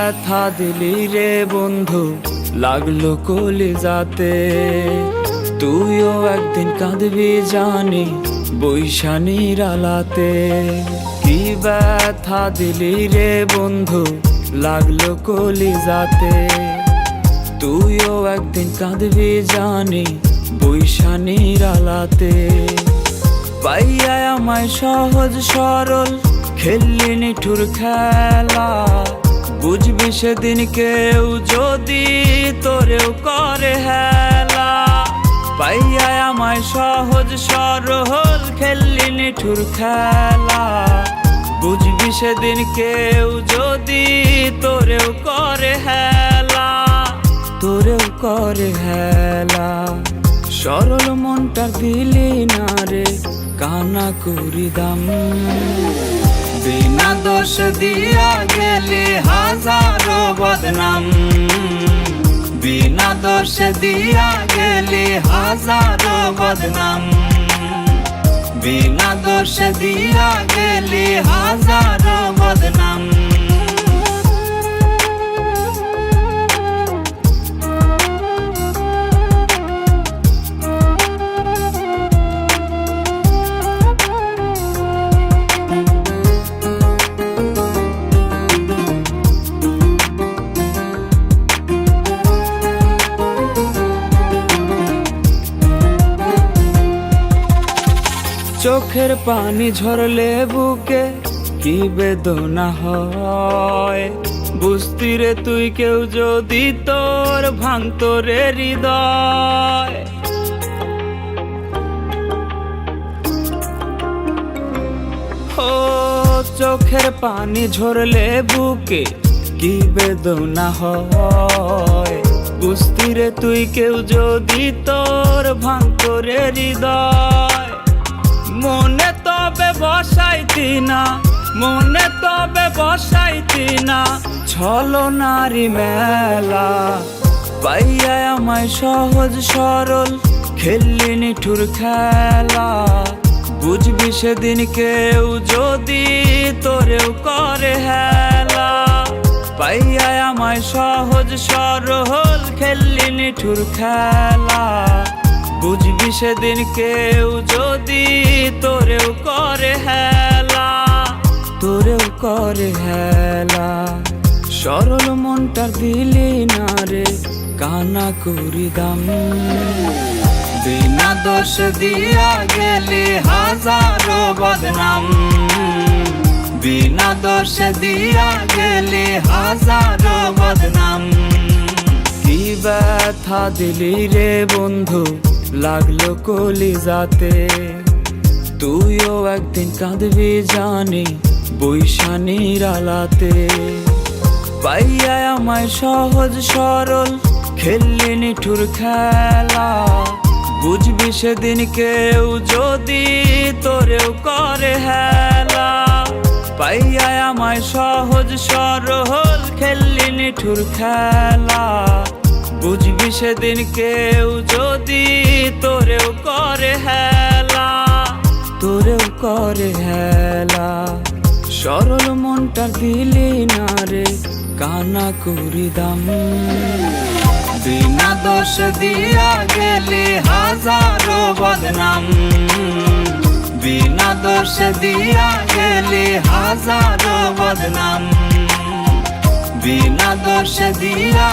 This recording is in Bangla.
ব্যথা দিলি রে বন্ধু, লাগলো কলিজাতে। তুইও একদিন কাঁদবি জানি বৈশানীর আলাতে। কি ব্যথা দিলি রে বন্ধু, লাগলো কলিজাতে। তুইও একদিন কাঁদবি জানি বৈশানীর আলাতে। পাইয়া আমায় সহজ সরল খেললি নিঠুর খেলা, বুঝবি সেদিন কেউ যদি তোরেও করে হেলা। পাইয়া আমায় সহজ সরল খেললি নিঠুর খেলা, বুঝবি সেদিন কেউ যদি তোরেও করে হেলা, তোরেও করে হেলা। সরল মনটা দিলি না রে কানা করি দাম, বিনা দোষ দিয়া গেলি হাজারো বদনাম। বিনা দোষ দিয়া গেলি হাজারো বদনাম। বিনা দোষ দিয়া গেলি হাজারো বদনাম। চোখের পানি ঝরলে বুকে কি বেদনা হয়, বুঝতি রে তুই কেউ যদি তোর ভাঙতো রে হৃদয়। ও চোখের পানি ঝরলে বুকে কি বেদনা হয়, বুঝতি রে তুই কেউ যদি তোর ভাঙতো রে হৃদয়। মনে তবে বসাইতি না, মনে তবে বসাইতি না ছলনারি মেলা। পাইয়া আমায় সহজ সরল খেললি নিঠুর খেলা, বুঝবি সেদিন কেউ যদি তোরেও করে হেলা। পাইয়া আমায় সহজ সরল খেললি নিঠুর খেলা, বুঝবি সেদিন কেউ যদি তোরেও করে হেলা, তোরেও করে হেলা। সরল মনটা দিলি না রে কানা করি দাম, বিনা দোষ দিয়া গেলি হাজারো বদনাম। বিনা দোষ দিয়া গেলি হাজারো বদনাম। কি ব্যথা দিলি রে বন্ধু, লাগলো কলিজাতে। তুইও একদিন কাঁদবি জানি বৈশানীর আলাতে। পাইয়া আমায় সহজ সরল খেললি নিঠুর খেলা, বুঝবি সেদিন কেউ যদি তোরেও করে হেলা। পাইয়া আমায় সহজ সরল খেললি নিঠুর খেলা, বুঝবি সেদিন কেউ যদি তোরেও করে হেলা, তোরেও করে হেলা। সরল মনটা দিলি না রে কানা করি দাম, বিনা দোষ দিয়া গেলি হাজারো বদনাম। বিনা দোষ দিয়া গেলি হাজারো বদনাম। বিনা দোষ দিয়া